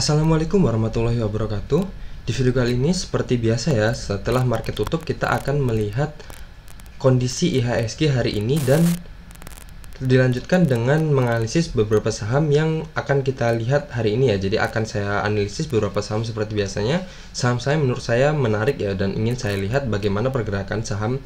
Assalamualaikum warahmatullahi wabarakatuh. Di video kali ini seperti biasa ya, setelah market tutup kita akan melihat kondisi IHSG hari ini dan dilanjutkan dengan menganalisis beberapa saham yang akan kita lihat hari ini ya. Jadi akan saya analisis beberapa saham seperti biasanya. Saham-saham menurut saya menarik ya, dan ingin saya lihat bagaimana pergerakan saham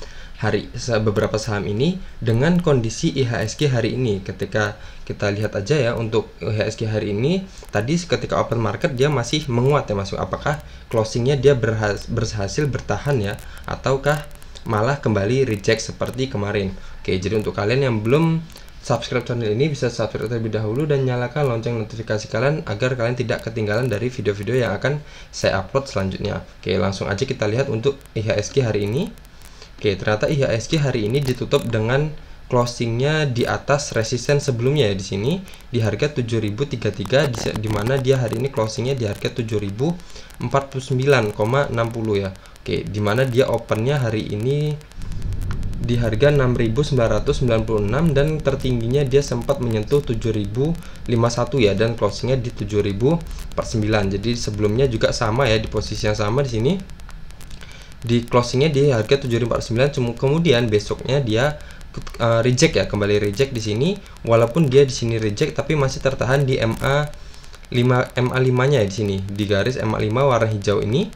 beberapa saham ini dengan kondisi IHSG hari ini. Ketika kita lihat aja ya, untuk IHSG hari ini tadi ketika open market dia masih menguat ya, masuk apakah closingnya dia berhasil bertahan ya, ataukah malah kembali reject seperti kemarin. Oke, jadi untuk kalian yang belum subscribe channel ini bisa subscribe terlebih dahulu dan nyalakan lonceng notifikasi kalian agar kalian tidak ketinggalan dari video-video yang akan saya upload selanjutnya. Oke, langsung aja kita lihat untuk IHSG hari ini. Oke, ternyata IHSG hari ini ditutup dengan closingnya di atas resisten sebelumnya ya, di sini di harga 7033, di mana dia hari ini closingnya di harga 7049,60 ya. Oke, di mana dia opennya hari ini di harga 6.996 dan tertingginya dia sempat menyentuh 7.051 ya, dan closingnya di 7.000 per 9. Jadi sebelumnya juga sama ya, di posisi yang sama di sini. Di closingnya di harga 7.049, kemudian besoknya dia reject ya, kembali reject di sini. Walaupun dia di sini reject tapi masih tertahan di MA5-nya ya, di sini di garis MA5 warna hijau ini.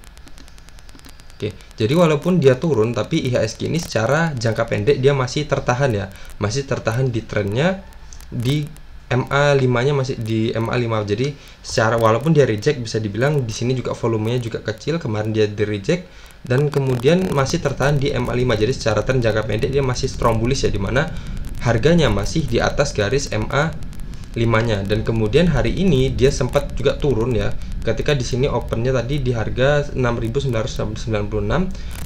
Oke, jadi walaupun dia turun tapi IHSG ini secara jangka pendek dia masih tertahan ya, masih tertahan di trennya di MA5-nya, masih di MA5. Jadi secara walaupun dia reject, bisa dibilang di sini juga volumenya juga kecil, kemarin dia di reject dan kemudian masih tertahan di MA5. Jadi secara tren jangka pendek dia masih strong bullish ya, dimana harganya masih di atas garis MA5-nya. Dan kemudian hari ini dia sempat juga turun ya, ketika di sini opennya tadi di harga 6.996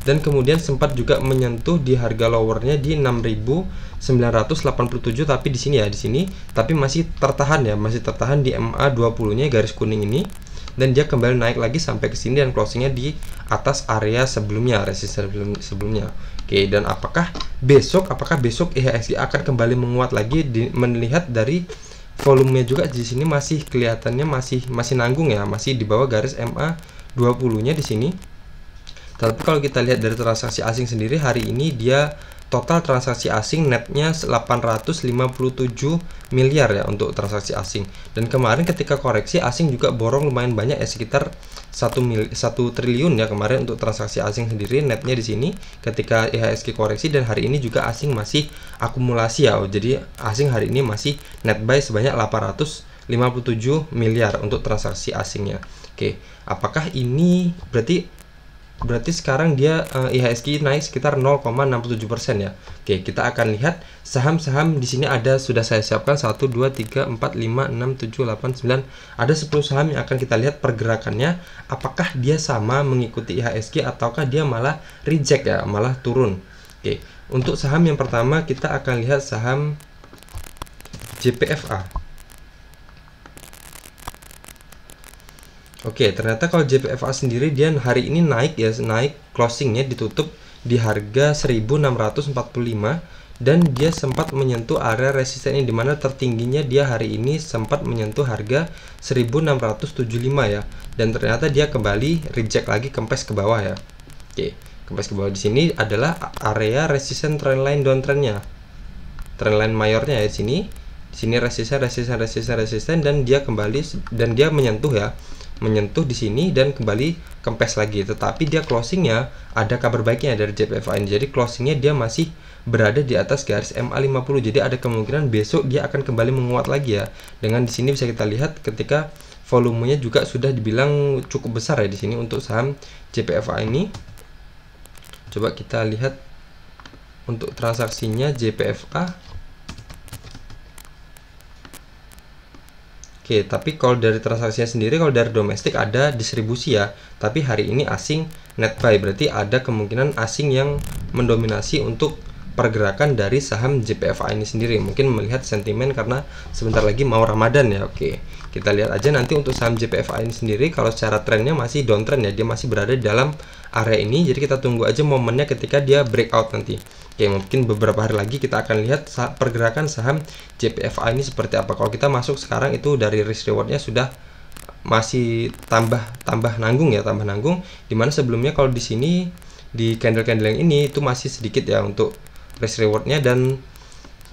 dan kemudian sempat juga menyentuh di harga lowernya di 6.987, tapi di sini ya, di sini tapi masih tertahan ya, masih tertahan di MA20-nya garis kuning ini, dan dia kembali naik lagi sampai ke sini dan closingnya di atas area sebelumnya, resisten sebelumnya. Oke, dan apakah besok IHSG akan kembali menguat lagi? Melihat dari volumenya juga di sini masih kelihatannya masih nanggung ya, masih di bawah garis MA20-nya di sini. Tapi kalau kita lihat dari transaksi asing sendiri hari ini, dia total transaksi asing netnya 857 miliar ya untuk transaksi asing. Dan kemarin ketika koreksi asing juga borong lumayan banyak ya, sekitar 1 triliun ya kemarin untuk transaksi asing sendiri netnya di sini ketika IHSG koreksi. Dan hari ini juga asing masih akumulasi ya. Jadi asing hari ini masih net buy sebanyak 857 miliar untuk transaksi asingnya. Oke, apakah ini berarti sekarang dia IHSG naik sekitar 0,67% ya. Oke, kita akan lihat saham-saham di sini ada, sudah saya siapkan 1 2 3 4 5 6 7 8 9. Ada 10 saham yang akan kita lihat pergerakannya, apakah dia sama mengikuti IHSG ataukah dia malah reject ya, malah turun. Oke, untuk saham yang pertama kita akan lihat saham JPFA. Oke, ternyata kalau JPFA sendiri dia hari ini naik ya, naik closingnya ditutup di harga 1645 dan dia sempat menyentuh area resisten ini, dimana tertingginya dia hari ini sempat menyentuh harga 1675 ya, dan ternyata dia kembali reject lagi, kempes ke bawah ya. Oke, kempes ke bawah. Di sini adalah area resisten trendline downtrendnya, trendline mayornya ya, di sini. Di sini resisten dan dia kembali dan dia menyentuh ya, menyentuh di sini dan kembali kempes lagi. Tetapi dia closingnya ada kabar baiknya dari JPFA ini. Jadi closingnya dia masih berada di atas garis MA50. Jadi ada kemungkinan besok dia akan kembali menguat lagi ya. Dengan di sini bisa kita lihat ketika volumenya juga sudah dibilang cukup besar ya di sini untuk saham JPFA ini. Coba kita lihat untuk transaksinya JPFA. Oke, tapi kalau dari transaksinya sendiri, kalau dari domestik ada distribusi ya, tapi hari ini asing net buy, berarti ada kemungkinan asing yang mendominasi untuk pergerakan dari saham JPFA ini sendiri. Mungkin melihat sentimen karena sebentar lagi mau Ramadan ya. Oke, kita lihat aja nanti untuk saham JPFA ini sendiri. Kalau secara trennya masih downtrend ya, dia masih berada di dalam area ini. Jadi kita tunggu aja momennya ketika dia breakout nanti. Oke, mungkin beberapa hari lagi kita akan lihat pergerakan saham JPFA ini seperti apa. Kalau kita masuk sekarang itu dari risk rewardnya sudah masih tambah nanggung ya, tambah nanggung, dimana sebelumnya kalau di sini di candle-candle yang ini itu masih sedikit ya untuk risk rewardnya, dan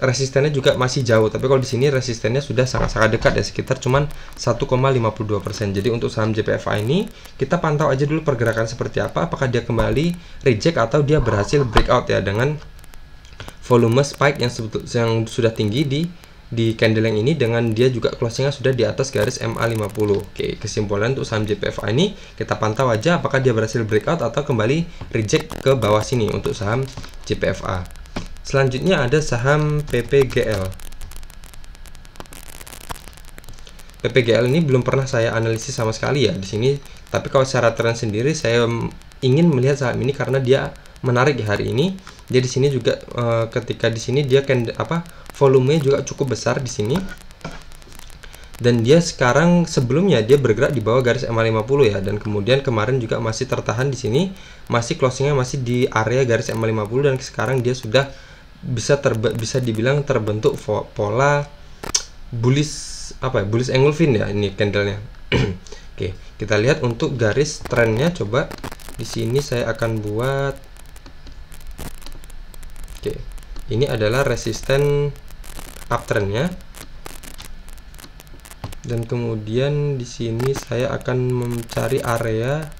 resistennya juga masih jauh. Tapi kalau di sini resistennya sudah sangat-sangat dekat ya, sekitar cuman 1,52%. Jadi untuk saham JPFA ini kita pantau aja dulu pergerakan seperti apa, apakah dia kembali reject atau dia berhasil breakout ya, dengan volume spike yang sudah tinggi di candle yang ini, dengan dia juga closingnya sudah di atas garis MA50. Oke, kesimpulan untuk saham JPFA ini kita pantau aja apakah dia berhasil breakout atau kembali reject ke bawah sini untuk saham JPFA. Selanjutnya ada saham PPGL. PPGL ini belum pernah saya analisis sama sekali ya di sini, tapi kalau secara tren sendiri saya ingin melihat saham ini karena dia menarik di hari ini. Jadi di sini juga ketika di sini dia volumenya juga cukup besar di sini. Dan dia sekarang sebelumnya dia bergerak di bawah garis MA50 ya, dan kemudian kemarin juga masih tertahan di sini, masih closingnya masih di area garis MA50, dan sekarang dia sudah bisa dibilang terbentuk pola bullish bullish engulfing ya ini candlenya. Oke, kita lihat untuk garis trennya. Coba di sini saya akan buat. Oke, ini adalah resisten uptrendnya, dan kemudian di sini saya akan mencari area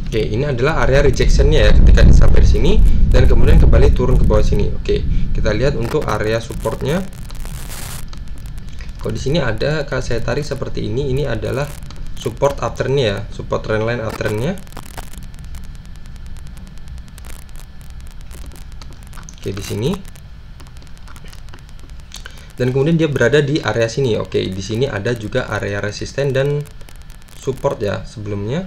Oke, ini adalah area rejectionnya ya ketika sampai di sini dan kemudian kembali turun ke bawah sini. Oke, kita lihat untuk area supportnya. Kalau di sini ada, kalau saya tarik seperti ini adalah support uptrendnya ya, support trendline uptrendnya. Oke, di sini. Dan kemudian dia berada di area sini. Oke, di sini ada juga area resisten dan support ya sebelumnya.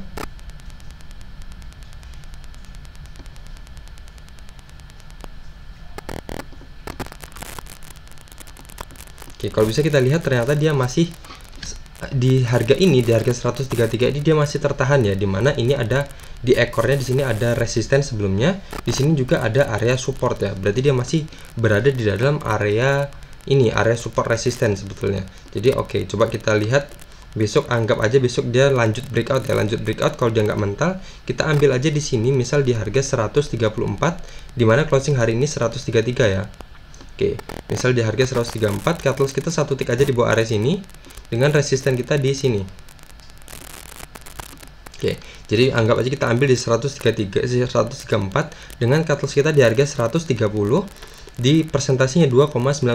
Oke, kalau bisa kita lihat ternyata dia masih di harga ini, di harga 133 ini dia masih tertahan ya, dimana ini ada di ekornya, di sini ada resisten sebelumnya, di sini juga ada area support ya, berarti dia masih berada di dalam area ini, area support resisten sebetulnya. Jadi oke, coba kita lihat besok, anggap aja besok dia lanjut breakout ya, lanjut breakout. Kalau dia nggak mental, kita ambil aja di sini, misal di harga 134, dimana closing hari ini 133 ya. Oke, misal di harga 134, cut loss kita satu tick aja di bawah area sini dengan resisten kita di sini. Oke, jadi anggap aja kita ambil di 134 dengan cut loss kita di harga 130, di persentasinya 2,99%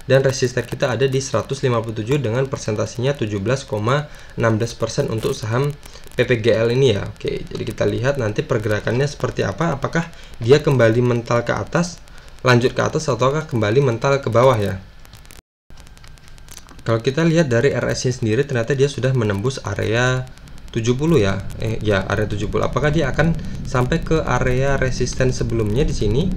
dan resisten kita ada di 157 dengan persentasinya 17,16% untuk saham PPGL ini ya. Oke, jadi kita lihat nanti pergerakannya seperti apa, apakah dia kembali mental ke atas, lanjut ke atas, ataukah kembali mental ke bawah ya. Kalau kita lihat dari RSI sendiri ternyata dia sudah menembus area 70 ya. Area 70. Apakah dia akan sampai ke area resisten sebelumnya di sini?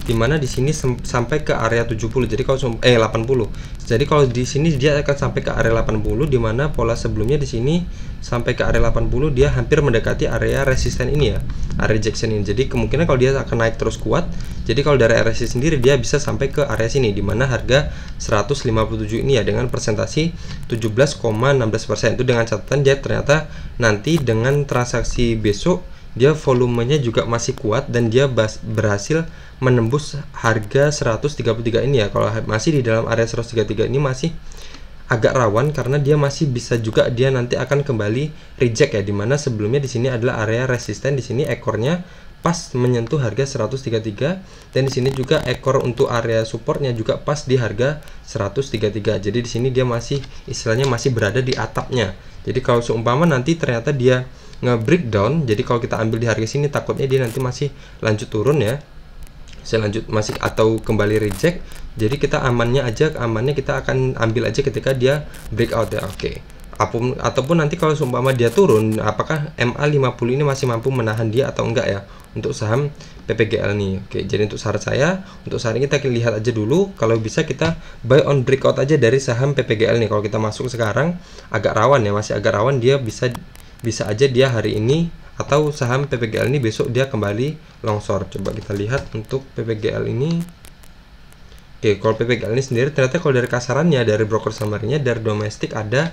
Dimana di sini sampai ke area 70. Jadi kalau 80. Jadi kalau di sini dia akan sampai ke area 80, dimana pola sebelumnya di sini sampai ke area 80 dia hampir mendekati area resisten ini ya, area rejection ini. Jadi kemungkinan kalau dia akan naik terus kuat. Jadi kalau dari RSI sendiri dia bisa sampai ke area sini, dimana harga 157 ini ya dengan persentasi 17,16%. Itu dengan catatan dia ternyata nanti dengan transaksi besok dia volumenya juga masih kuat dan dia berhasil menembus harga 133 ini ya. Kalau masih di dalam area 133 ini masih agak rawan karena dia masih bisa juga dia nanti akan kembali reject ya, dimana sebelumnya di sini adalah area resisten, di sini ekornya pas menyentuh harga 133 dan di sini juga ekor untuk area supportnya juga pas di harga 133. Jadi di sini dia masih istilahnya masih berada di atapnya. Jadi kalau seumpama nanti ternyata dia nge-breakdown, jadi kalau kita ambil di harga sini takutnya dia nanti masih lanjut turun ya, masih atau kembali reject. Jadi kita amannya kita akan ambil aja ketika dia breakout ya. Oke, ataupun nanti kalau seumpama dia turun, apakah MA50 ini masih mampu menahan dia atau enggak ya untuk saham PPGL nih. Oke, jadi untuk saran saya untuk saat ini kita lihat aja dulu, kalau bisa kita buy on breakout aja dari saham PPGL nih. Kalau kita masuk sekarang agak rawan ya, masih agak rawan, dia bisa aja dia hari ini atau saham PPGL ini besok dia kembali longsor. Coba kita lihat untuk PPGL ini. Oke, kalau PPGL ini sendiri ternyata kalau dari kasarannya, dari broker summary-nya, dari domestik ada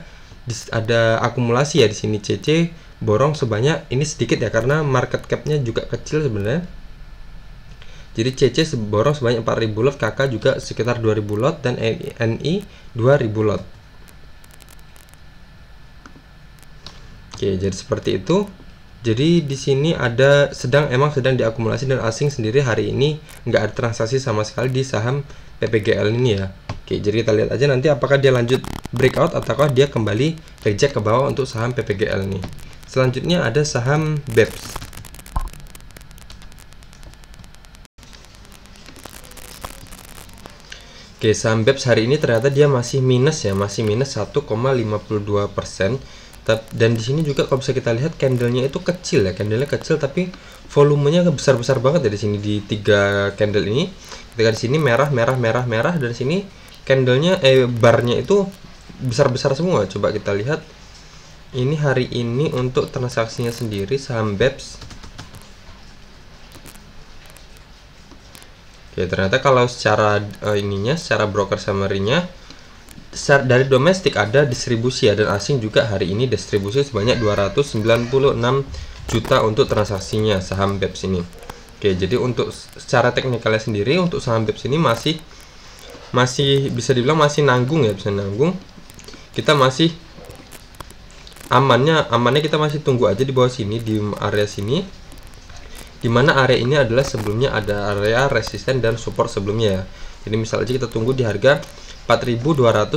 akumulasi ya di sini. CC borong sebanyak ini sedikit ya karena market cap-nya juga kecil sebenarnya. Jadi CC borong sebanyak 4.000 lot, KK juga sekitar 2.000 lot, dan NI 2.000 lot. Oke, jadi seperti itu. Jadi di sini emang sedang diakumulasi, dan asing sendiri hari ini nggak ada transaksi sama sekali di saham PPGL ini ya. Oke, jadi kita lihat aja nanti apakah dia lanjut breakout ataukah dia kembali reject ke bawah untuk saham PPGL ini. Selanjutnya ada saham BEPS. Oke, saham BEPS hari ini ternyata dia masih minus ya, masih minus 1,52%. Dan di sini juga kalau bisa kita lihat candlenya itu kecil ya, candlenya kecil tapi volumenya besar-besar banget ya di sini di 3 candle ini. Ketika di sini merah, dan di sini candlenya barnya itu besar-besar semua. Coba kita lihat ini hari ini untuk transaksinya sendiri saham BEPS. Oke, ternyata kalau secara secara broker summary-nya dari domestik ada distribusi ya, dan asing juga hari ini distribusi sebanyak 296 juta untuk transaksinya saham BEPS ini. Oke, jadi untuk secara teknikalnya sendiri untuk saham BEPS ini masih bisa dibilang masih nanggung ya, bisa nanggung. Kita masih amannya kita masih tunggu aja di bawah sini, di area sini, dimana area ini adalah sebelumnya ada area resisten dan support sebelumnya ya. Jadi misal aja kita tunggu di harga 4.220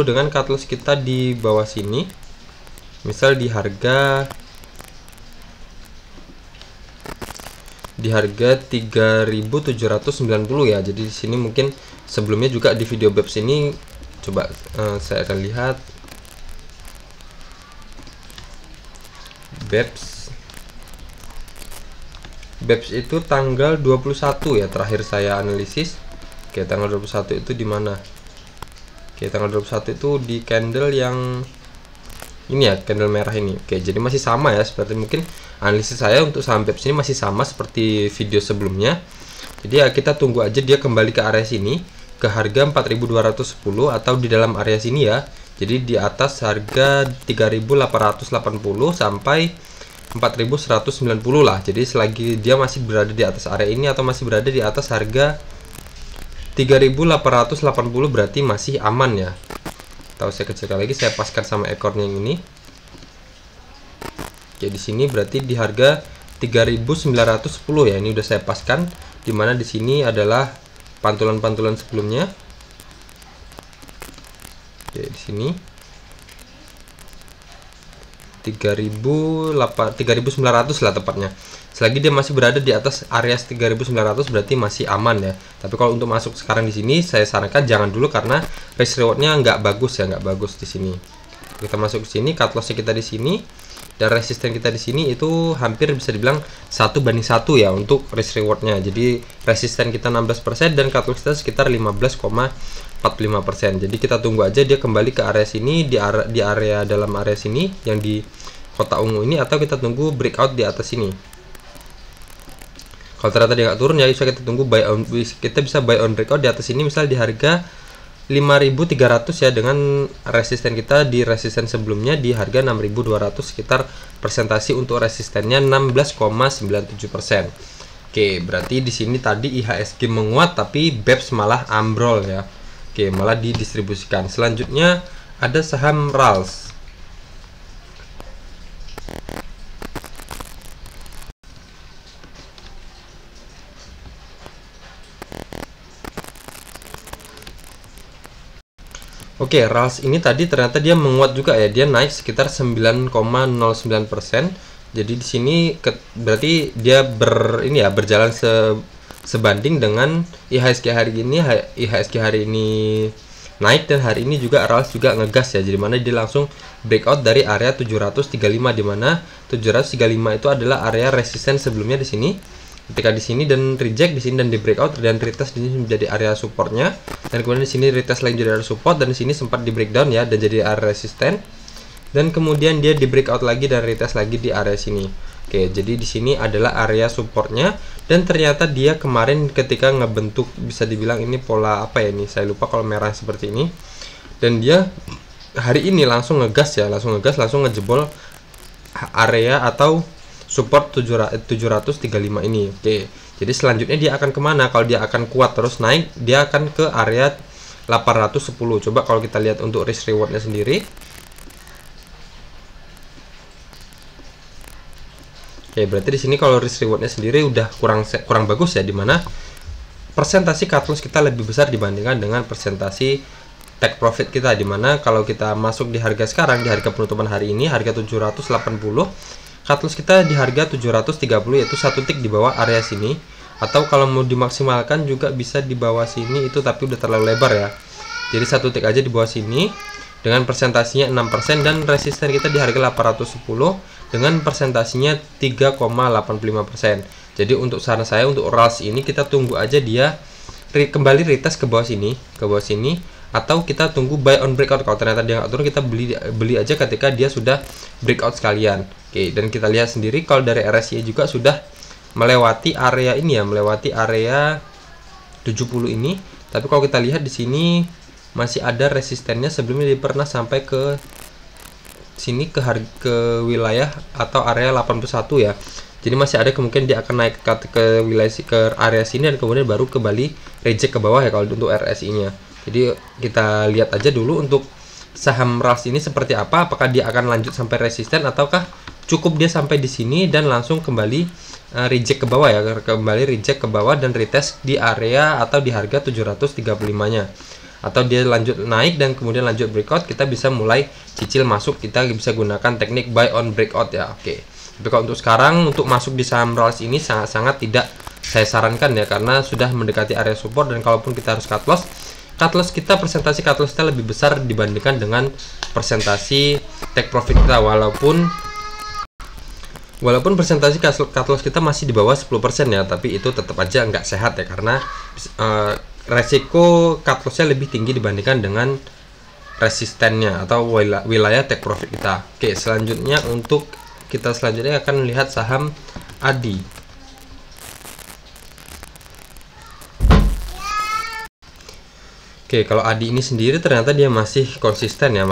dengan cut loss kita di bawah sini, misal di harga 3.790 ya. Jadi di sini mungkin sebelumnya juga di video BEPS ini coba saya akan lihat BEPS itu tanggal 21 ya terakhir saya analisis. Oke, tanggal 21 itu di mana? Oke, tanggal 21 itu di candle yang ini ya, candle merah ini. Oke, jadi masih sama ya, seperti mungkin analisis saya untuk saham BEPS ini masih sama seperti video sebelumnya. Jadi ya kita tunggu aja dia kembali ke area sini, ke harga 4.210 atau di dalam area sini ya. Jadi di atas harga 3.880 sampai 4.190 lah. Jadi selagi dia masih berada di atas area ini atau masih berada di atas harga 3.880 berarti masih aman ya. Tahu saya kecilkan lagi, saya paskan sama ekornya yang ini. Oke, di sini berarti di harga 3.910 ya. Ini udah saya paskan, dimana di sini adalah pantulan-pantulan sebelumnya. Oke, di sini 3.900 lah tepatnya. Selagi dia masih berada di atas area 3.900 berarti masih aman ya. Tapi kalau untuk masuk sekarang di sini saya sarankan jangan dulu karena risk rewardnya nggak bagus ya, nggak bagus di sini. Kita masuk ke sini, cut loss kita di sini, dan resisten kita di sini itu hampir bisa dibilang 1:1 ya untuk risk rewardnya. Jadi resisten kita 16% dan cut loss kita sekitar 15,45%. Jadi kita tunggu aja dia kembali ke area sini, di area dalam area sini yang di kotak ungu ini, atau kita tunggu breakout di atas sini. Kalau ternyata dia nggak turun ya, bisa kita tunggu kita bisa buy on breakout di atas ini, misal di harga 5.300 ya, dengan resisten kita di resisten sebelumnya di harga 6.200, sekitar persentasi untuk resistennya 16,97%. Oke, berarti di sini tadi IHSG menguat tapi BEPS malah ambrol ya. Oke, malah didistribusikan. Selanjutnya ada saham RALS. Oke, RALS ini tadi ternyata dia menguat juga ya, dia naik sekitar 9,09%. Jadi di sini berarti dia berjalan sebanding dengan IHSG hari ini. IHSG hari ini naik, dan hari ini juga RALS juga ngegas ya, jadi mana dia langsung breakout dari area 735, di mana 735 itu adalah area resisten sebelumnya di sini. Ketika di sini dan reject di sini dan di breakout dan retest di sini menjadi area supportnya, dan kemudian di sini retest lagi jadi area support, dan di sini sempat di breakdown ya dan jadi area resisten, dan kemudian dia di breakout lagi dan retest lagi di area sini. Oke, jadi di sini adalah area supportnya, dan ternyata dia kemarin ketika ngebentuk, bisa dibilang ini pola apa ya, ini saya lupa kalau merah seperti ini, dan dia hari ini langsung ngegas ya, langsung ngejebol area atau support 735 ini. Oke, jadi selanjutnya dia akan kemana? Kalau dia akan kuat terus naik, dia akan ke area 810. Coba kalau kita lihat untuk risk rewardnya sendiri. Oke, berarti di sini kalau risk rewardnya sendiri udah kurang bagus ya, dimana persentasi cut loss kita lebih besar dibandingkan dengan persentasi take profit kita, dimana kalau kita masuk di harga sekarang, di harga penutupan hari ini harga 780, cut loss kita di harga 730, yaitu satu tick di bawah area sini, atau kalau mau dimaksimalkan juga bisa di bawah sini itu, tapi udah terlalu lebar ya, jadi satu tick aja di bawah sini dengan persentasinya 6%, dan resisten kita di harga 810 dengan persentasinya 3,85%. Jadi untuk saran saya untuk RALS ini kita tunggu aja dia kembali retest ke bawah sini, atau kita tunggu buy on breakout. Kalau ternyata dia nggak turun, kita beli aja ketika dia sudah breakout sekalian. Oke, dan kita lihat sendiri kalau dari RSI juga sudah melewati area ini ya, melewati area 70 ini. Tapi kalau kita lihat di sini masih ada resistennya, sebelumnya dia pernah sampai ke sini ke wilayah atau area 81 ya. Jadi masih ada kemungkinan dia akan naik ke wilayah ke area sini, dan kemudian baru kembali reject ke bawah ya kalau untuk RSI-nya. Jadi kita lihat aja dulu untuk saham RALS ini seperti apa, apakah dia akan lanjut sampai resisten ataukah cukup dia sampai di sini dan langsung kembali reject ke bawah ya, kembali reject ke bawah dan retest di area atau di harga 735-nya. Atau dia lanjut naik dan kemudian lanjut breakout, kita bisa mulai cicil masuk, kita bisa gunakan teknik buy on breakout ya. Oke. Tapi kalau untuk sekarang untuk masuk di saham RALS ini sangat-sangat tidak saya sarankan ya, karena sudah mendekati area support, dan kalaupun kita harus cut loss kita, persentasi cut loss kita lebih besar dibandingkan dengan persentasi take profit kita, walaupun persentasi cut loss kita masih di bawah 10% ya, tapi itu tetap aja nggak sehat ya, karena resiko cut loss-nya lebih tinggi dibandingkan dengan resistennya atau wilayah take profit kita. Oke, selanjutnya kita akan melihat saham ADI. Oke, kalau ADI ini sendiri ternyata dia masih konsisten ya,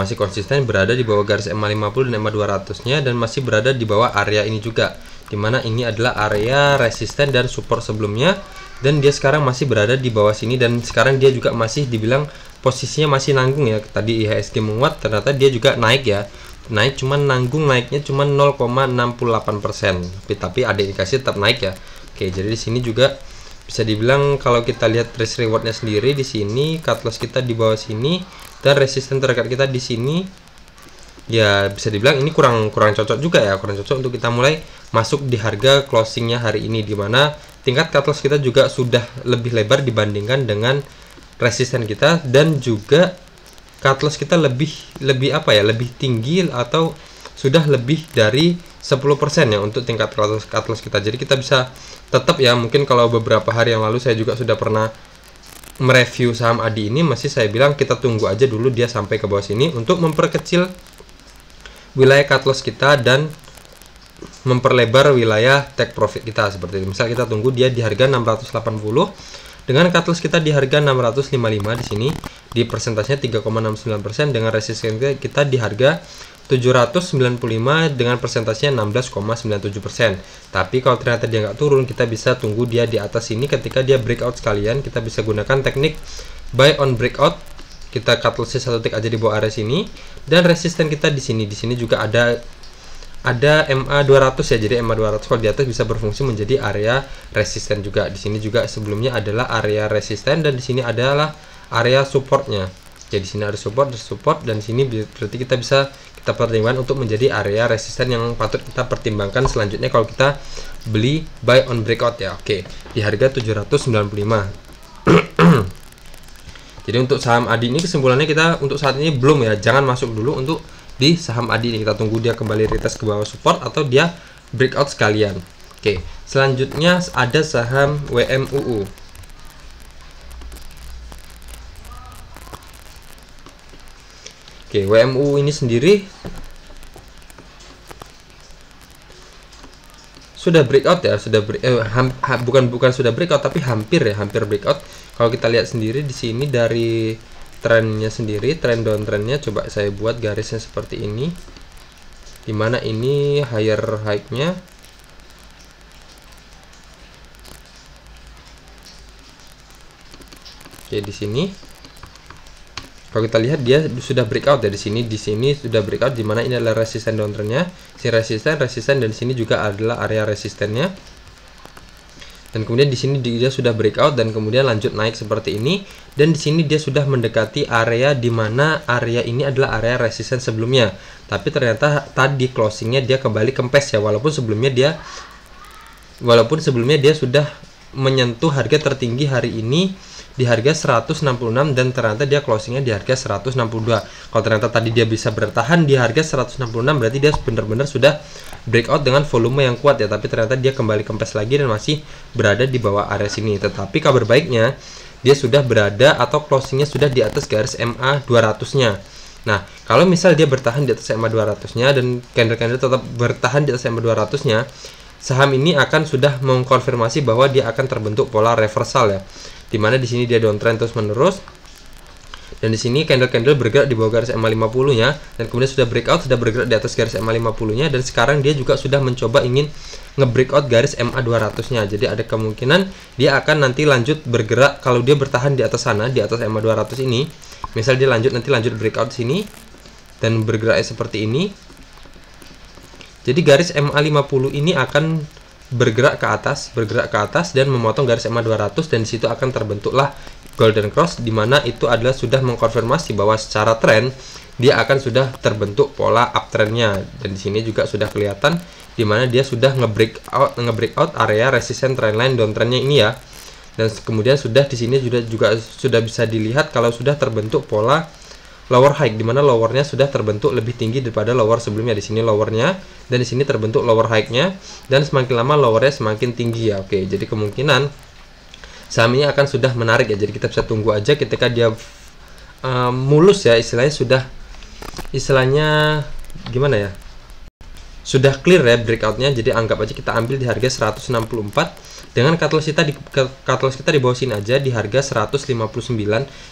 berada di bawah garis EMA 50 dan EMA 200-nya, dan masih berada di bawah area ini juga, dimana ini adalah area resisten dan support sebelumnya, dan dia sekarang masih berada di bawah sini, dan sekarang dia juga masih dibilang posisinya masih nanggung ya. Tadi IHSG menguat, ternyata dia juga naik ya, cuman nanggung, naiknya cuman 0,68%, tapi ada indikasi tetap naik ya. Oke, jadi di sini juga bisa dibilang kalau kita lihat risk rewardnya sendiri, di sini cut loss kita di bawah sini dan resisten terdekat kita di sini ya, bisa dibilang ini kurang cocok juga ya, kurang cocok untuk kita mulai masuk di harga closingnya hari ini, dimana tingkat cut loss kita juga sudah lebih lebar dibandingkan dengan resisten kita, dan juga cut loss kita lebih tinggi atau sudah lebih dari 10% ya untuk tingkat cut loss kita. Jadi kita bisa tetap ya, mungkin kalau beberapa hari yang lalu saya juga sudah pernah mereview saham ADI ini, masih saya bilang kita tunggu aja dulu dia sampai ke bawah sini untuk memperkecil wilayah cut loss kita dan memperlebar wilayah take profit kita. Seperti ini, misal kita tunggu dia di harga 680 dengan cut loss kita di harga 655 di sini, di persentasenya 3,69%, dengan resisten kita di harga 795 dengan persentasenya 16,97%. Tapi kalau ternyata dia nggak turun, kita bisa tunggu dia di atas sini. Ketika dia breakout sekalian, kita bisa gunakan teknik buy on breakout. Kita cut loss satu tick aja di bawah area sini, dan resisten kita di sini. Di sini juga ada MA 200 ya. Jadi MA 200 kalau di atas bisa berfungsi menjadi area resisten juga. Di sini juga sebelumnya adalah area resisten, dan di sini adalah area supportnya. Jadi di sini ada support, dan di sini berarti kita pertimbangkan untuk menjadi area resisten yang patut kita pertimbangkan selanjutnya kalau kita beli buy on breakout ya. Oke, di harga 795. Jadi untuk saham ADI ini kesimpulannya kita untuk saat ini belum ya, jangan masuk dulu untuk di saham ADI ini. Kita tunggu dia kembali retest ke bawah support atau dia breakout sekalian. Oke, selanjutnya ada saham WMUU. Oke, WMUU ini sendiri sudah breakout ya, sudah bukan sudah breakout tapi hampir breakout. Kalau kita lihat sendiri di sini dari trennya sendiri, tren downtrendnya, coba saya buat garisnya seperti ini, dimana ini higher high-nya. Oke, di sini kalau kita lihat dia sudah breakout ya, di sini sudah breakout, dimana ini adalah resisten downtrendnya, si resisten, dan di sini juga adalah area resistennya. Dan kemudian di sini dia sudah breakout dan kemudian lanjut naik seperti ini, dan di sini dia sudah mendekati area di mana area ini adalah area resisten sebelumnya. Tapi ternyata tadi closingnya dia kembali kempes ya, walaupun sebelumnya dia sudah menyentuh harga tertinggi hari ini di harga 166 dan ternyata dia closingnya di harga 162. Kalau ternyata tadi dia bisa bertahan di harga 166, berarti dia benar-benar sudah breakout dengan volume yang kuat ya, tapi ternyata dia kembali kempes lagi dan masih berada di bawah area sini. Tetapi kabar baiknya dia sudah berada atau closingnya sudah di atas garis MA 200-nya. Nah, kalau misal dia bertahan di atas MA 200-nya dan candle-candle tetap bertahan di atas MA 200-nya, saham ini akan sudah mengkonfirmasi bahwa dia akan terbentuk pola reversal ya, dimana di sini dia downtrend terus menerus, dan di sini candle-candle bergerak di bawah garis MA 50-nya, dan kemudian sudah breakout, sudah bergerak di atas garis MA 50-nya, dan sekarang dia juga sudah mencoba ingin nge-breakout garis MA 200-nya. Jadi ada kemungkinan dia akan nanti lanjut bergerak, kalau dia bertahan di atas sana, di atas MA 200 ini, misal dia lanjut breakout sini dan bergerak seperti ini. Jadi garis MA 50 ini akan bergerak ke atas dan memotong garis MA 200, dan disitu akan terbentuklah golden cross, dimana itu adalah sudah mengkonfirmasi bahwa secara tren dia akan sudah terbentuk pola uptrendnya, dan di sini juga sudah kelihatan dimana dia sudah nge-breakout area resisten trendline downtrendnya ini ya, dan kemudian sudah di sini juga sudah bisa dilihat kalau sudah terbentuk pola lower high, dimana lowernya sudah terbentuk lebih tinggi daripada lower sebelumnya. Di sini lowernya dan di sini terbentuk lower high-nya, dan semakin lama lowernya semakin tinggi ya. Oke, jadi kemungkinan saham ini akan sudah menarik ya. Jadi kita bisa tunggu aja ketika dia mulus ya, istilahnya gimana ya, sudah clear ya breakoutnya. Jadi anggap aja kita ambil di harga 164 dengan catalyst kita di bawah sini aja di harga 159,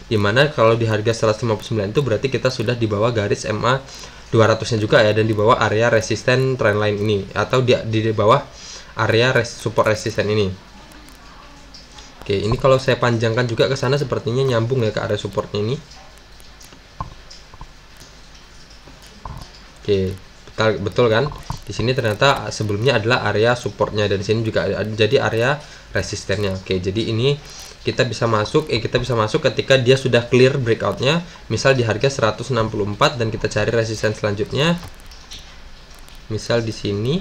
dimana kalau di harga 159 itu berarti kita sudah di bawah garis MA 200-nya juga ya, dan di bawah area resisten trendline ini, atau di bawah area support resisten ini. Oke, ini kalau saya panjangkan juga ke sana sepertinya nyambung ya ke area supportnya ini. Oke, betul kan? Di sini ternyata sebelumnya adalah area supportnya, dan di sini juga jadi area resistennya. Oke, jadi ini kita bisa masuk ketika dia sudah clear breakoutnya, misal di harga 164, dan kita cari resisten selanjutnya, misal di sini.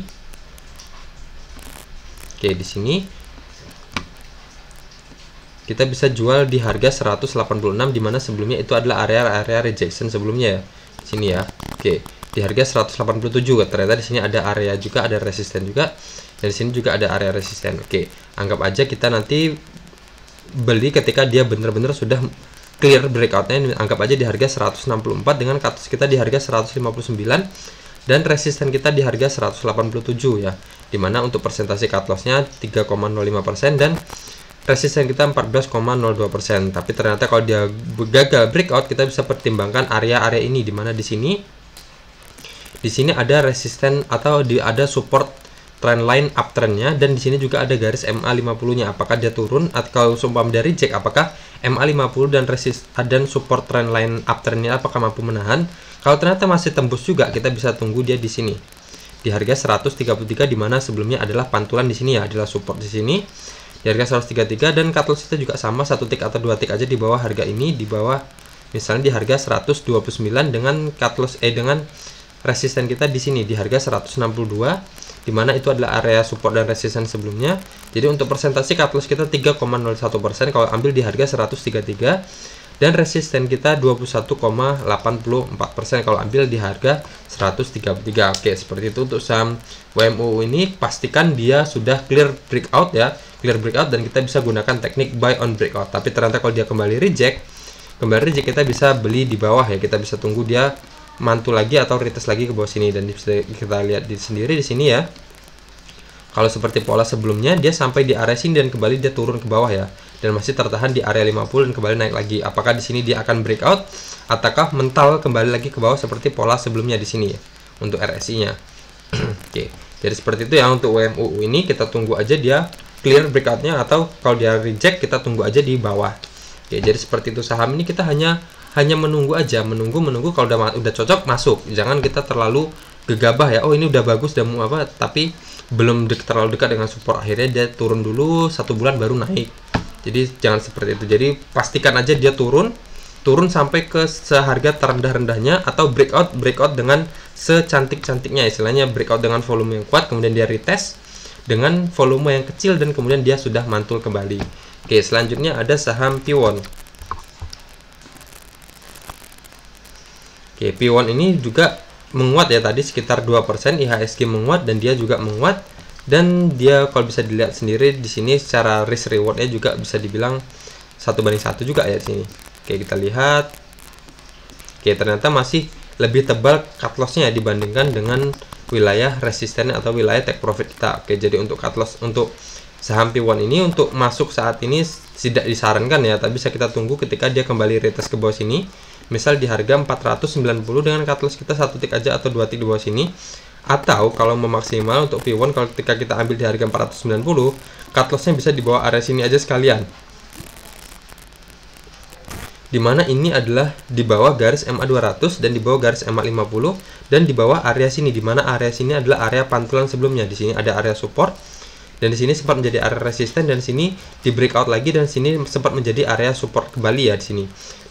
Oke, di sini kita bisa jual di harga 186, dimana sebelumnya itu adalah area rejection sebelumnya ya, di sini ya. Oke, di harga 187, ternyata di sini ada area juga, ada resisten juga, dan di sini juga ada area resisten. Oke, anggap aja kita nanti beli ketika dia benar-benar sudah clear breakoutnya, anggap aja di harga 164 dengan cut loss kita di harga 159 dan resisten kita di harga 187 ya, dimana untuk persentase cut lossnya 3,05% dan resisten kita 14,02%. Tapi ternyata kalau dia gagal breakout, kita bisa pertimbangkan area-area ini, dimana di sini ada resisten atau ada support trendline uptrendnya, dan di sini juga ada garis MA 50-nya. Apakah dia turun atau sumpah dari reject, apakah MA 50 dan support trendline uptrendnya apakah mampu menahan? Kalau ternyata masih tembus juga, kita bisa tunggu dia di sini di harga 133, dimana sebelumnya adalah pantulan di sini ya, adalah support di sini di harga 133, dan cut loss kita juga sama 1 tick atau 2 tick aja di bawah harga ini, di bawah misalnya di harga 129 dengan cut loss dengan resisten kita di sini di harga 162, dimana itu adalah area support dan resisten sebelumnya. Jadi untuk persentase cut loss kita 3,01%. Kalau ambil di harga 133 dan resisten kita 21,84% kalau ambil di harga 133. Oke, seperti itu untuk saham WMUU ini. Pastikan dia sudah clear breakout ya, clear breakout, dan kita bisa gunakan teknik buy on breakout. Tapi ternyata kalau dia kembali reject kita bisa beli di bawah ya, kita bisa tunggu dia mantul lagi atau retest lagi ke bawah sini. Dan bisa kita lihat sendiri di sini ya, kalau seperti pola sebelumnya dia sampai di area sini dan kembali dia turun ke bawah ya, dan masih tertahan di area 50 dan kembali naik lagi. Apakah di sini dia akan breakout ataukah mental kembali lagi ke bawah seperti pola sebelumnya di sini ya untuk RSI-nya. Oke, jadi seperti itu ya untuk WMUU ini, kita tunggu aja dia clear breakout-nya, atau kalau dia reject kita tunggu aja di bawah. Oke, jadi seperti itu saham ini, kita hanya menunggu aja, menunggu kalau udah cocok masuk. Jangan kita terlalu gegabah ya, oh ini udah bagus, udah mau apa, tapi belum terlalu dekat dengan support, akhirnya dia turun dulu 1 bulan baru naik. Jadi jangan seperti itu. Jadi pastikan aja dia turun sampai ke seharga terendah-rendahnya, atau breakout dengan secantik-cantiknya, istilahnya breakout dengan volume yang kuat, kemudian dia retest dengan volume yang kecil dan kemudian dia sudah mantul kembali. Oke, selanjutnya ada saham Piwon. Oke, Piwon ini juga menguat ya, tadi sekitar 2%, IHSG menguat dan dia juga menguat, dan dia kalau bisa dilihat sendiri di sini secara risk rewardnya juga bisa dibilang 1:1 juga ya di sini. Oke, kita lihat. Oke, ternyata masih lebih tebal cut loss-nya dibandingkan dengan wilayah resisten atau wilayah take profit kita. Oke, jadi untuk cut loss untuk saham Piwon ini untuk masuk saat ini tidak disarankan ya, tapi bisa kita tunggu ketika dia kembali retest ke bawah sini. Misal di harga 490 dengan cut loss kita 1 tick aja atau 2 tick di bawah sini. Atau kalau mau maksimal untuk Piwon, kalau ketika kita ambil di harga 490, cut loss-nya bisa di bawah area sini aja sekalian. Dimana ini adalah di bawah garis MA 200 dan di bawah garis MA 50 dan di bawah area sini, dimana area sini adalah area pantulan sebelumnya. Di sini ada area support dan di sini sempat menjadi area resisten, dan sini di breakout lagi, dan sini sempat menjadi area support kembali ya di sini.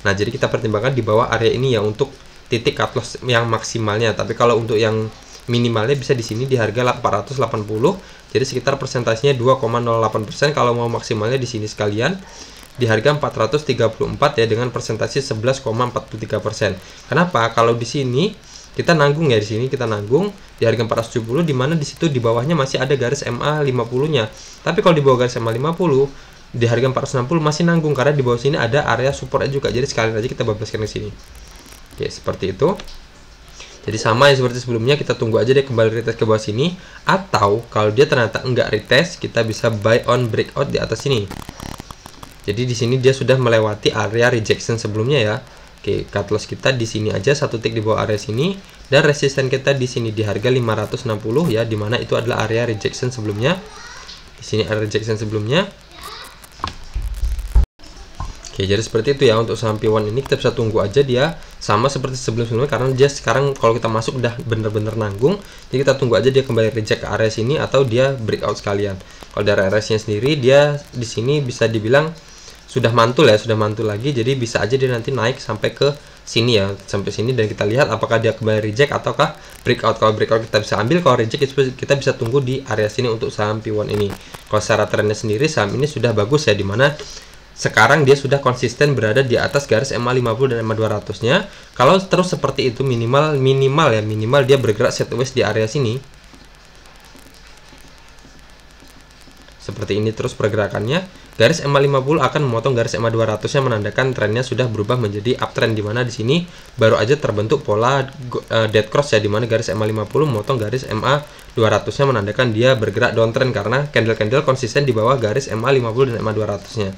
Nah, jadi kita pertimbangkan di bawah area ini ya untuk titik cut loss yang maksimalnya. Tapi kalau untuk yang minimalnya bisa di sini di harga 480. Jadi sekitar persentasenya 2,08%. Kalau mau maksimalnya di sini sekalian di harga 434 ya, dengan persentase 11,43%. Kenapa? Kalau di sini kita nanggung ya, di sini kita nanggung di harga 470, di mana di situ di bawahnya masih ada garis MA 50-nya. Tapi kalau di bawah garis MA 50 di harga 460 masih nanggung, karena di bawah sini ada area supportnya juga. Jadi sekali aja kita bablaskan ke sini. Oke, seperti itu. Jadi sama ya seperti sebelumnya, kita tunggu aja deh kembali retest ke bawah sini, atau kalau dia ternyata enggak retest, kita bisa buy on breakout di atas sini. Jadi di sini dia sudah melewati area rejection sebelumnya ya. Oke, cut loss kita di sini aja 1 tick di bawah area sini, dan resisten kita di sini di harga 560 ya, dimana itu adalah area rejection sebelumnya. Di sini area rejection sebelumnya. Oke, jadi seperti itu ya untuk saham Piwon ini, kita bisa tunggu aja dia sama seperti sebelum-sebelumnya, karena dia sekarang kalau kita masuk udah bener-bener nanggung. Jadi kita tunggu aja dia kembali reject ke area sini atau dia breakout sekalian. Kalau dari area-nya sendiri dia di sini bisa dibilang sudah mantul ya, sudah mantul lagi, jadi bisa aja dia nanti naik sampai ke sini ya, sampai sini, dan kita lihat apakah dia kembali reject ataukah breakout. Kalau breakout kita bisa ambil, kalau reject kita bisa tunggu di area sini untuk saham Piwon ini. Kalau secara trennya sendiri saham ini sudah bagus ya, dimana sekarang dia sudah konsisten berada di atas garis MA 50 dan MA 200-nya. Kalau terus seperti itu minimal dia bergerak sideways di area sini. Seperti ini terus pergerakannya. Garis MA 50 akan memotong garis MA 200-nya, menandakan trennya sudah berubah menjadi uptrend, dimana di sini baru aja terbentuk pola dead cross ya, dimana garis MA 50 memotong garis MA 200-nya, menandakan dia bergerak downtrend karena candle-candle konsisten di bawah garis MA 50 dan MA 200-nya.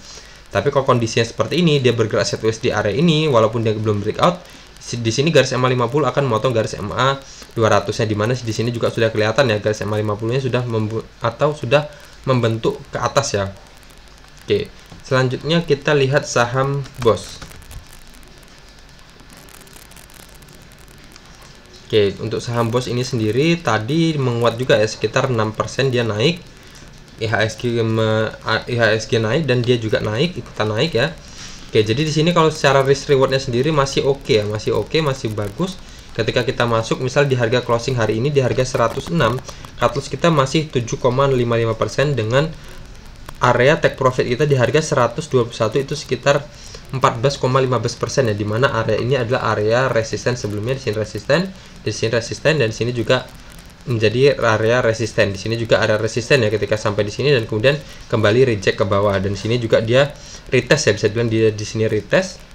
Tapi kalau kondisinya seperti ini, dia bergerak sideways di area ini walaupun dia belum breakout, di sini garis MA 50 akan memotong garis MA 200-nya, dimana di sini juga sudah kelihatan ya garis MA 50-nya sudah membentuk ke atas ya. Oke, selanjutnya kita lihat saham BOS. Oke, untuk saham BOS ini sendiri tadi menguat juga ya, sekitar 6% dia naik. IHSG naik dan dia juga naik, ikutan naik ya. Oke, jadi di sini kalau secara risk rewardnya sendiri masih oke ya, masih bagus. Ketika kita masuk misal di harga closing hari ini di harga 106, cut loss kita masih 7,55% dengan area take profit kita di harga 121 itu sekitar 14,15% ya, dimana area ini adalah area resisten sebelumnya. Di sini resisten, di sini resisten, dan di sini juga menjadi area resisten. Di sini juga area resisten ya ketika sampai di sini, dan kemudian kembali reject ke bawah. Dan di sini juga dia retest ya, bisa dibilang dia di sini retest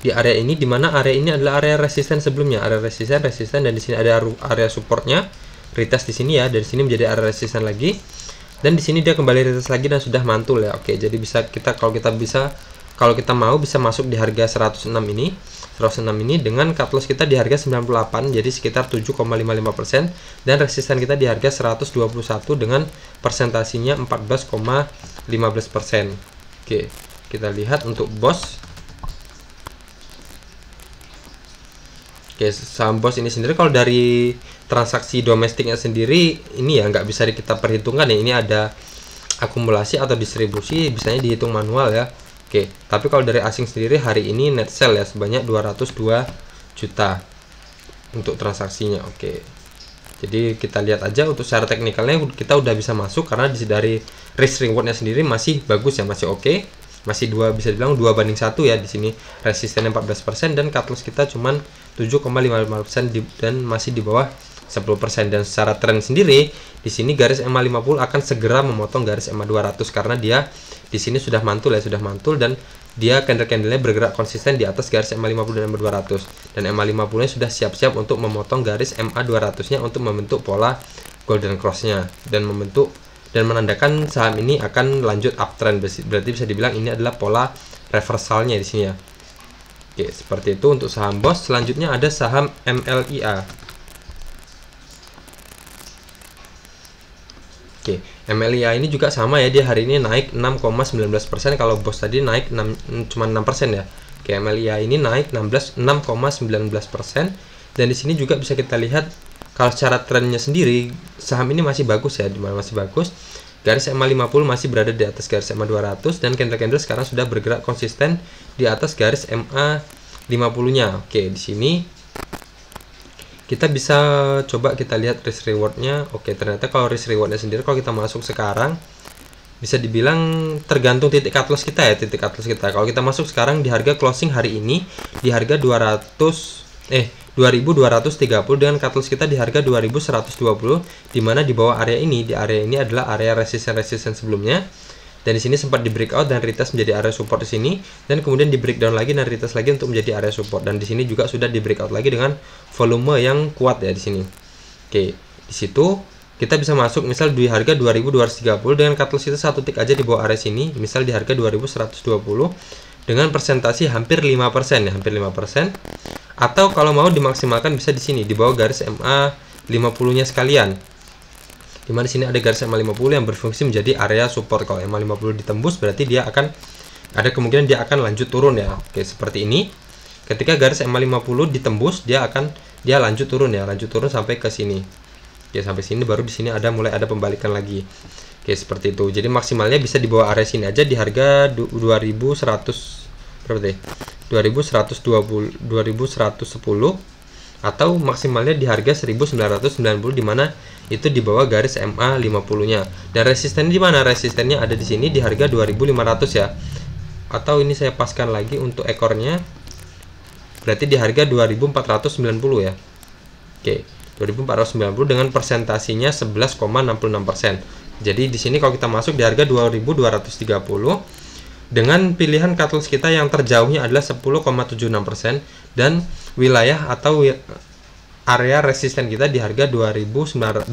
di area ini, dimana area ini adalah area resisten sebelumnya, area resisten, dan di sini ada area supportnya, retest di sini ya, dan di sini menjadi area resisten lagi, dan di sini dia kembali retest lagi dan sudah mantul ya. Oke, jadi bisa kita kalau kita mau bisa masuk di harga 106 ini dengan cut loss kita di harga 98, jadi sekitar 7,55%, dan resisten kita di harga 121 dengan persentasinya 14,15%. Oke, kita lihat untuk BOS. Oke, saham BOS ini sendiri kalau dari transaksi domestiknya sendiri ini ya nggak bisa kita perhitungkan ya, ini ada akumulasi atau distribusi, bisanya dihitung manual ya. Oke, tapi kalau dari asing sendiri hari ini net sell ya sebanyak 202 juta untuk transaksinya. Oke, jadi kita lihat aja untuk secara teknikalnya kita udah bisa masuk karena dari risk rewardnya sendiri masih bagus ya, masih oke. Masih bisa dibilang 2:1 ya. Di sini resistennya 14% dan cut loss kita cuman 7,55% dan masih di bawah 10%. Dan secara tren sendiri di sini garis EMA 50 akan segera memotong garis EMA 200 karena dia di sini sudah mantul ya, dan dia candle-candlenya bergerak konsisten di atas garis EMA 50 dan EMA 200, dan EMA 50 nya sudah siap-siap untuk memotong garis EMA 200 nya untuk membentuk pola golden cross-nya dan menandakan saham ini akan lanjut uptrend. Berarti bisa dibilang ini adalah pola reversalnya di sini ya. Oke, seperti itu untuk saham BOS. Selanjutnya ada saham MLIA. Oke, MLIA ini juga sama ya, dia hari ini naik 6,19%. Kalau BOS tadi naik cuma 6% ya. Oke, MLIA ini naik 6,19%, dan di sini juga bisa kita lihat kalau secara trennya sendiri saham ini masih bagus ya, dimana masih bagus. Garis EMA 50 masih berada di atas garis EMA 200 dan candle-candle sekarang sudah bergerak konsisten di atas garis EMA 50-nya. Oke, di sini kita bisa coba kita lihat risk rewardnya. Oke, ternyata kalau risk rewardnya sendiri kalau kita masuk sekarang bisa dibilang tergantung titik cut loss kita ya, titik cut loss kita. Kalau kita masuk sekarang di harga closing hari ini di harga 2230 dengan cut loss kita di harga 2120, dimana di bawah area ini, di area ini adalah area resisten sebelumnya, dan di sini sempat di breakout dan retest menjadi area support di sini, dan kemudian di breakdown lagi dan retest lagi untuk menjadi area support, dan di sini juga sudah di breakout lagi dengan volume yang kuat ya di sini. Oke, di situ kita bisa masuk misal di harga 2230 dengan cut loss kita satu tick aja di bawah area sini, misal di harga 2120 dengan persentasi hampir 5% ya, hampir 5%. Atau kalau mau dimaksimalkan bisa di sini di bawah garis MA 50-nya sekalian. Dimana di sini ada garis MA 50 yang berfungsi menjadi area support. Kalau MA 50 ditembus berarti dia akan ada kemungkinan dia akan lanjut turun ya. Oke, seperti ini. Ketika garis MA 50 ditembus, dia lanjut turun ya, lanjut turun sampai ke sini. Oke, sampai sini baru di sini mulai ada pembalikan lagi. Oke, seperti itu. Jadi maksimalnya bisa di bawah area sini aja di harga 2100 berapa deh? 2110 atau maksimalnya di harga 1990, dimana itu di bawah garis MA 50-nya. Dan resistennya di mana? Resistennya ada di sini di harga 2500 ya. Atau ini saya paskan lagi untuk ekornya. Berarti di harga 2490 ya. Oke, 2490 dengan persentasinya 11,66%. Jadi di sini kalau kita masuk di harga 2230 dengan pilihan cut loss kita yang terjauhnya adalah 10,76% dan wilayah atau area resisten kita di harga 2490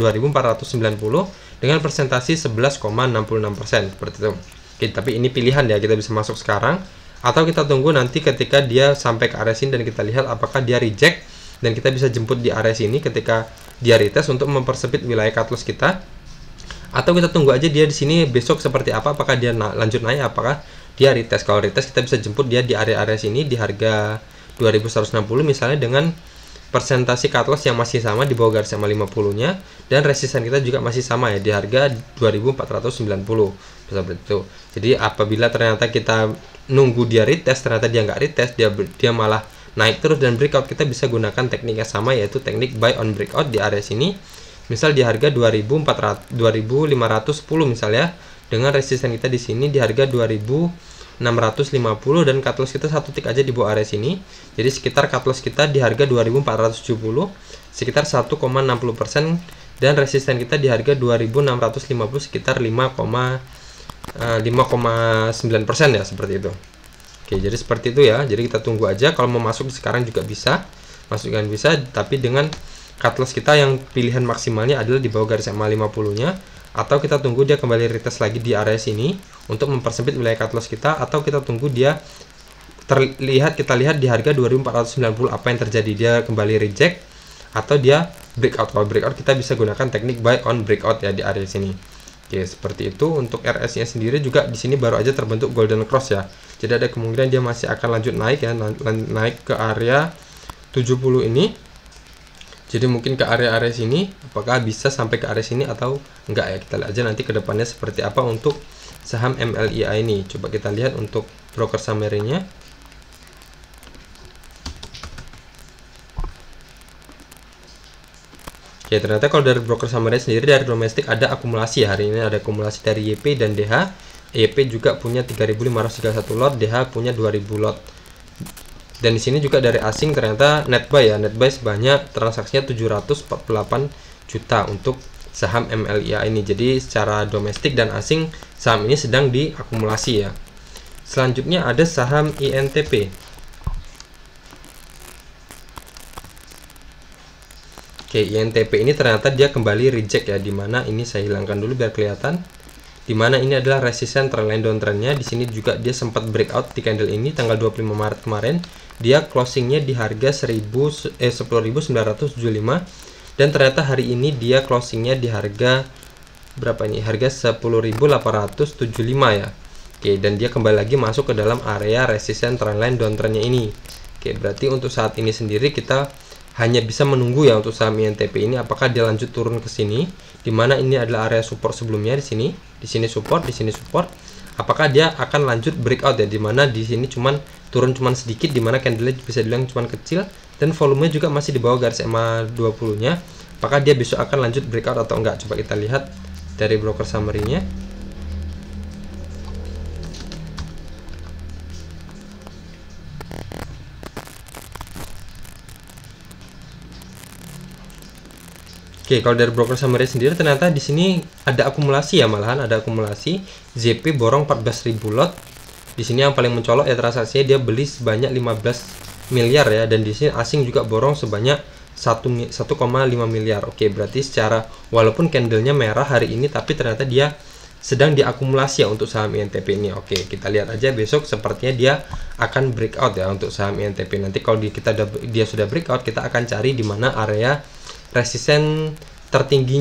dengan persentasi 11,66%, seperti itu. Oke, tapi ini pilihan ya, kita bisa masuk sekarang atau kita tunggu nanti ketika dia sampai ke area sini dan kita lihat apakah dia reject, dan kita bisa jemput di area sini ketika dia retest untuk mempersempit wilayah cut loss kita. Atau kita tunggu aja dia di sini besok seperti apa, apakah dia lanjut naik, apakah dia retest. Kalau retest kita bisa jemput dia di area-area sini di harga 2160 misalnya, dengan persentasi cut loss yang masih sama di bawah garis EMA 50-nya, dan resisten kita juga masih sama ya di harga 2490 seperti itu. Jadi apabila ternyata kita nunggu dia retest, ternyata dia nggak retest, dia malah naik terus dan breakout, kita bisa gunakan teknik yang sama, yaitu teknik buy on breakout di area sini. Misal di harga 2510 misalnya, dengan resisten kita di sini di harga 2410 650 dan cut loss kita satu tick aja di bawah area sini. Jadi sekitar cut loss kita di harga 2470 sekitar 1,60% dan resisten kita di harga 2650 sekitar 5,9% ya, seperti itu. Oke, jadi seperti itu ya. Jadi kita tunggu aja, kalau mau masuk sekarang juga bisa, masukkan bisa, tapi dengan cut loss kita yang pilihan maksimalnya adalah di bawah garis EMA 50-nya, atau kita tunggu dia kembali retest lagi di area sini untuk mempersempit wilayah cut loss kita, atau kita tunggu dia kita lihat di harga 2490 apa yang terjadi, dia kembali reject atau dia breakout. Kalau breakout kita bisa gunakan teknik buy on breakout ya di area sini. Oke, seperti itu. Untuk RS-nya sendiri juga di sini baru aja terbentuk golden cross ya. Jadi ada kemungkinan dia masih akan lanjut naik ya, naik ke area 70 ini. Jadi mungkin ke area-area sini, apakah bisa sampai ke area sini atau enggak ya, kita lihat aja nanti ke depannya seperti apa untuk saham MLIA ini. Coba kita lihat untuk broker summary-nya. Oke, ternyata kalau dari broker summary sendiri dari domestik ada akumulasi ya. Hari ini ada akumulasi dari YP dan DH. YP juga punya 3.531 lot, DH punya 2.000 lot. Dan di sini juga dari asing ternyata net buy ya, net buy sebanyak transaksinya 748 juta untuk saham MLIA ini. Jadi secara domestik dan asing saham ini sedang diakumulasi ya. Selanjutnya ada saham INTP. Oke, INTP ini ternyata dia kembali reject ya, dimana ini saya hilangkan dulu biar kelihatan. Dimana ini adalah resisten trendline downtrendnya. Di sini juga dia sempat breakout di candle ini tanggal 25 Maret kemarin. Dia closingnya di harga 10.975 dan ternyata hari ini dia closingnya di harga berapa ini? Harga 10.875 ya. Oke, dan dia kembali lagi masuk ke dalam area resisten trendline downtrendnya ini. Oke, berarti untuk saat ini sendiri kita hanya bisa menunggu ya untuk saham INTP ini apakah dia lanjut turun ke sini, dimana ini adalah area support sebelumnya di sini support, di sini support. Apakah dia akan lanjut breakout ya, dimana di sini turun cuman sedikit, dimana candle bisa dibilang cuman kecil dan volumenya juga masih di bawah garis EMA 20-nya. Apakah dia besok akan lanjut breakout atau enggak? Coba kita lihat dari broker summary-nya. Oke, kalau dari broker summary sendiri ternyata di sini ada akumulasi ya, malahan ada akumulasi. ZP borong 14.000 lot. Di sini yang paling mencolok ya transaksinya dia beli sebanyak 15 miliar ya, dan di sini asing juga borong sebanyak 1,5 miliar. Oke, berarti secara walaupun candlenya merah hari ini tapi ternyata dia sedang diakumulasi ya untuk saham INTP ini. Oke, kita lihat aja besok sepertinya dia akan breakout ya untuk saham INTP. Nanti kalau dia sudah breakout, kita akan cari di mana area resisten tertinggi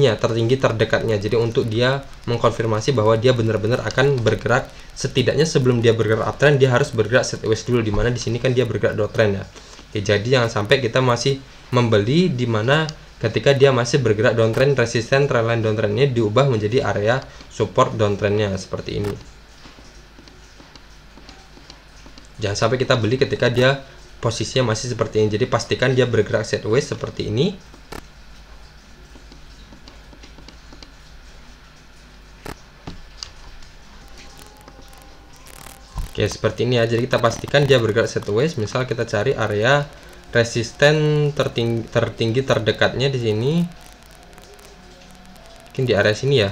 terdekatnya. Jadi untuk dia mengkonfirmasi bahwa dia benar-benar akan bergerak, setidaknya sebelum dia bergerak uptrend dia harus bergerak sideways dulu, dimana di sini kan dia bergerak downtrend ya. Oke, jadi jangan sampai kita masih membeli dimana ketika dia masih bergerak downtrend, resisten trendline downtrendnya diubah menjadi area support downtrendnya seperti ini. Jangan sampai kita beli ketika dia posisinya masih seperti ini. Jadi pastikan dia bergerak sideways seperti ini. Oke, seperti ini ya. Jadi kita pastikan dia bergerak sideways. Misal kita cari area resisten tertinggi terdekatnya di sini. Mungkin di area sini ya.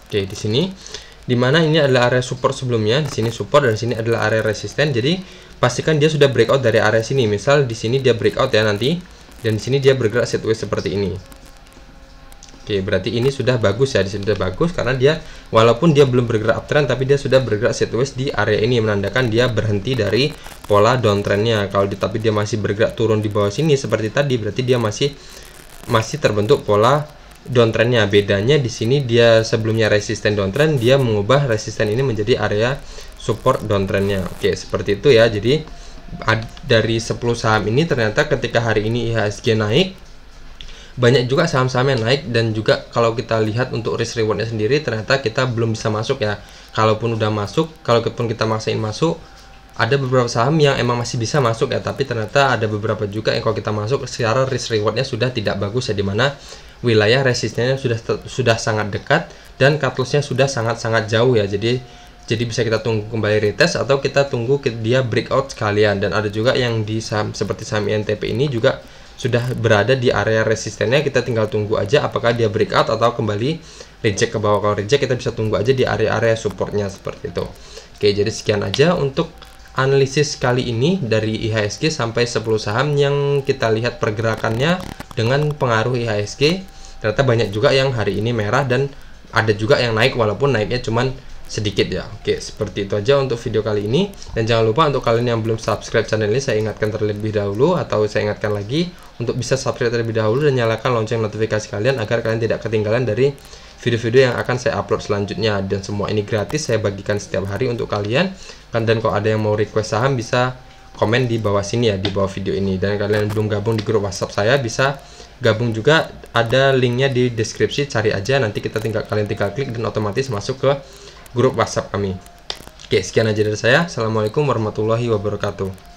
Oke, di sini dimana ini adalah area support sebelumnya, di sini support dan di sini adalah area resisten. Jadi pastikan dia sudah breakout dari area sini. Misal di sini dia breakout ya nanti. Dan di sini dia bergerak sideways seperti ini. Oke, berarti ini sudah bagus ya, di sini sudah bagus karena dia walaupun dia belum bergerak uptrend tapi dia sudah bergerak sideways di area ini, menandakan dia berhenti dari pola downtrendnya. Kalau tapi dia masih bergerak turun di bawah sini seperti tadi, berarti dia masih terbentuk pola downtrendnya. Bedanya di sini dia sebelumnya resisten downtrend, dia mengubah resisten ini menjadi area support downtrendnya. Oke, seperti itu ya. Jadi dari 10 saham ini ternyata ketika hari ini IHSG naik, banyak juga saham-saham yang naik. Dan juga kalau kita lihat untuk risk rewardnya sendiri ternyata kita belum bisa masuk ya. Kalaupun udah masuk, kalaupun kita maksain masuk, ada beberapa saham yang emang masih bisa masuk ya, tapi ternyata ada beberapa juga yang kalau kita masuk secara risk rewardnya sudah tidak bagus ya, dimana wilayah resistennya sudah sangat dekat dan cut lossnya sudah sangat jauh ya. Jadi bisa kita tunggu kembali retest atau kita tunggu dia breakout sekalian. Dan ada juga yang di saham seperti saham INTP ini juga sudah berada di area resistennya, kita tinggal tunggu aja apakah dia breakout atau kembali reject ke bawah. Kalau reject kita bisa tunggu aja di area-area supportnya seperti itu. Oke, jadi sekian aja untuk analisis kali ini dari IHSG sampai 10 saham yang kita lihat pergerakannya dengan pengaruh IHSG. Ternyata banyak juga yang hari ini merah dan ada juga yang naik walaupun naiknya cuman sedikit ya. Oke, seperti itu aja untuk video kali ini. Dan jangan lupa untuk kalian yang belum subscribe channel ini, saya ingatkan terlebih dahulu atau saya ingatkan lagi untuk bisa subscribe terlebih dahulu dan nyalakan lonceng notifikasi kalian agar kalian tidak ketinggalan dari video-video yang akan saya upload selanjutnya. Dan semua ini gratis, saya bagikan setiap hari untuk kalian. Dan kalau ada yang mau request saham bisa komen di bawah sini ya, di bawah video ini. Dan kalian yang belum gabung di grup WhatsApp saya bisa gabung juga, ada linknya di deskripsi, cari aja, nanti kalian tinggal klik dan otomatis masuk ke grup WhatsApp kami. Oke, sekian aja dari saya. Assalamualaikum warahmatullahi wabarakatuh.